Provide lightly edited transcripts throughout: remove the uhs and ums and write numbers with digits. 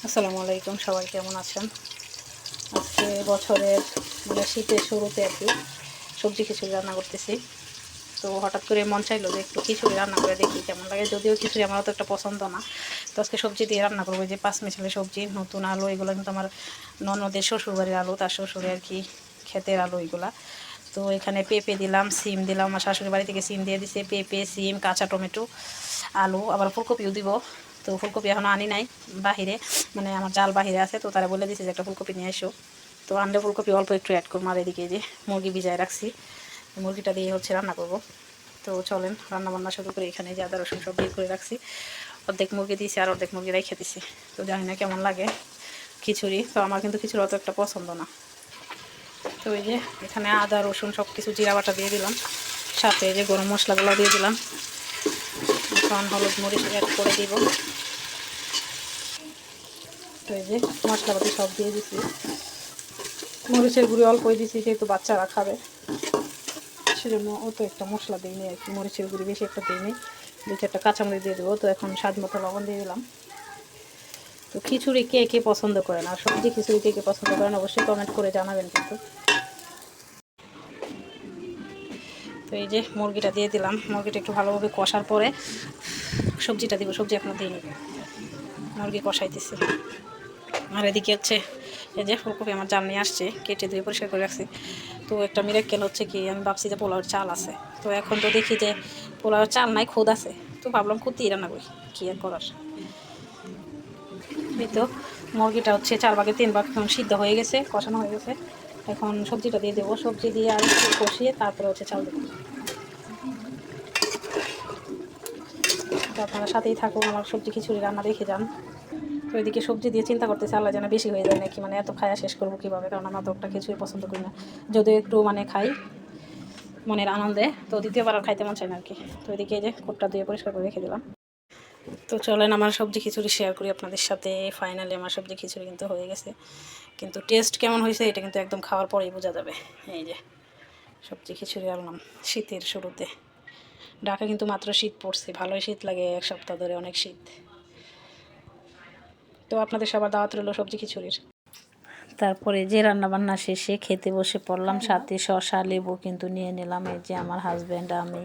আসসালামু আলাইকুম, সবাই কেমন আছেন? আজকে বছরের শীতের শুরুতে আর কি সবজি খিচুড়ি রান্না করতেছি। তো হঠাৎ করে মন চাইলো যে একটু খিচুড়ি রান্না করে দেখি কেমন লাগে। যদিও খিচুড়ি আমার অত একটা পছন্দ না, তো আজকে সবজি দিয়ে রান্না করবো। যে পাঁচ মিশালি সবজি, নতুন আলু, এগুলো কিন্তু আমার ননদের শ্বশুরবাড়ির আলু, তার শ্বশুরে আর কি ক্ষেতের আলু এগুলা। তো এখানে পেঁপে দিলাম, সিম দিলাম, আমার শাশুড়ি বাড়ি থেকে সিম দিয়ে দিছে, পেঁপে, সিম, কাঁচা টমেটো, আলু, আবার ফুলকপিও দিব। তো ফুলকপি এখনও আনি নাই, বাহিরে মানে আমার জাল বাহিরে আছে, তো তারা বলে দিছে যে একটা ফুলকপি নিয়ে এসো। তো আনলে ফুলকপি অল্প একটু অ্যাড করবো। আর এদিকে যে মুরগি ভিজায় রাখছি, মুরগিটা দিয়ে হচ্ছে রান্না করব। তো চলেন রান্না বান্না শুরু করে। এখানে যে আদা রসুন সব বের করে রাখছি, অর্ধেক মুরগি দিয়েছি আর অর্ধেক মুরগি রেখে দিছি। তো জানি না কেমন লাগে খিচুড়ি, তো আমার কিন্তু খিচুড়ি অত একটা পছন্দ না। তো এই যে এখানে আদা রসুন সব কিছু জিরা বাটা দিয়ে দিলাম, সাথে যে গরম মশলাগুলো দিয়ে দিলাম। এখন হলুদ মরিচ অ্যাড করে দিব। তো এই যে মশলাপাতি সব দিয়ে দিছি, মরিচের গুঁড়ি অল্পই দিছি যেহেতু বাচ্চারা খাবে, সেজন্য অত একটা মশলা দিইনি আর কি। মরিচের গুঁড়ি বেশি একটা দিইনি, দু চারটা কাঁচামরিচ দিয়ে দেবো। তো এখন স্বাদ মতো লবণ দিয়ে দিলাম। তো খিচুড়ি কে কে পছন্দ করেন আর সবজি খিচুড়ি কে কে পছন্দ করেন অবশ্যই কমেন্ট করে জানাবেন কিন্তু। তো এই যে মুরগিটা দিয়ে দিলাম, মুরগিটা একটু ভালোভাবে কষার পরে সবজিটা দিব। সবজি এখনো দিইনি, মুরগি কষাইতেছি। আর এদিকে হচ্ছে এই যে ফুলকপি আমার জাল নিয়ে আসছে, কেটে ধুয়ে পরিষ্কার করে রাখছি। তো একটা মিরাক্কেল হচ্ছে কি, আমি ভাবছি যে পোলাওর চাল আছে, তো এখন তো দেখি যে পোলাওর চাল নাই, খুদ আছে। তো ভাবলাম খুদ দিয়ে রান্না করি, কী আর করার। এই তো মুরগিটা হচ্ছে 4/3 এখন সিদ্ধ হয়ে গেছে, কষানো হয়ে গেছে। এখন সবজিটা দিয়ে দেবো, সবজি দিয়ে আর একটু কষিয়ে তারপরে হচ্ছে চাল দেবো। তো আপনারা সাথেই থাকুন, আমার সবজি খিচুড়ি রান্না দেখে যান। তো এদিকে সবজি দিয়ে চিন্তা করতেছে আল্লাহ যেন বেশি হয়ে যায় নাকি, মানে এত খায়া শেষ করবো কীভাবে, কারণ আমরা তো একটা কিছুই পছন্দ করি না। যদিও একটু মানে খাই মনের আনন্দে, তো দ্বিতীয়বার আর খাইতে মন চায় না আর কি। তো এদিকে যে কোটটা দিয়ে পরিষ্কার করে রেখে দিলাম। তো চলেন আমার সবজি খিচুড়ি শেয়ার করি আপনাদের সাথে। ফাইনালি আমার সবজি খিচুড়ি কিন্তু হয়ে গেছে, কিন্তু টেস্ট কেমন হয়েছে এটা কিন্তু একদম খাওয়ার পরেই বোঝা যাবে। এই যে সবজি খিচুড়ি আনলাম শীতের শুরুতে। ঢাকা কিন্তু মাত্র শীত পড়ছে, ভালোই শীত লাগে, এক সপ্তাহ ধরে অনেক শীত। তো আপনাদের সবার দাওয়াত রইল সবজি খিচুড়ির। তারপরে যে রান্নাবান্না শেষে খেতে বসে পড়লাম, সাথে শসা লেবু কিন্তু নিয়ে নিলাম। এই যে আমার হাজব্যান্ড, আমি,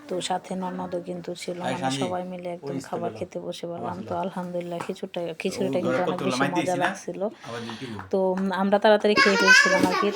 তো সাথে ননদও কিন্তু ছিল, মানে সবাই মিলে একদম খাবার খেতে বসে পড়লাম। তো আলহামদুলিল্লাহ খিচুড়িটা কিন্তু অনেক বেশি মজা লাগছিল। তো আমরা তাড়াতাড়ি খেয়ে ফেলছিলাম আর কি।